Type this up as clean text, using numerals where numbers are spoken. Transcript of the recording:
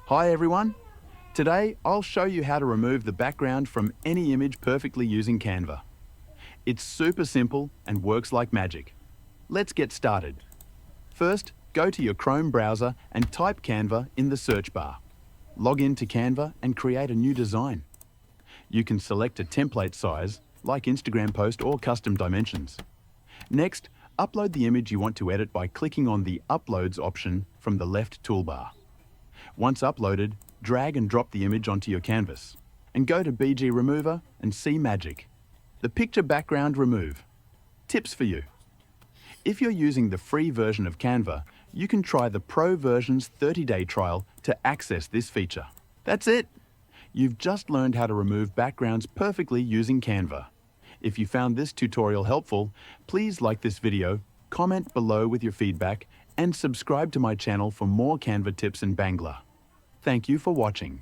Hi everyone! Today I'll show you how to remove the background from any image perfectly using Canva. It's super simple and works like magic. Let's get started. First, go to your Chrome browser and type Canva in the search bar. Log in to Canva and create a new design. You can select a template size, like Instagram post or custom dimensions. Next, upload the image you want to edit by clicking on the Uploads option from the left toolbar. Once uploaded, drag and drop the image onto your canvas and go to BG Remover and see magic. The picture background remove. Tips for you. If you're using the free version of Canva, you can try the Pro version's 30-day trial to access this feature. That's it! You've just learned how to remove backgrounds perfectly using Canva. If you found this tutorial helpful, please like this video, comment below with your feedback, and subscribe to my channel for more Canva tips and Bangla. Thank you for watching.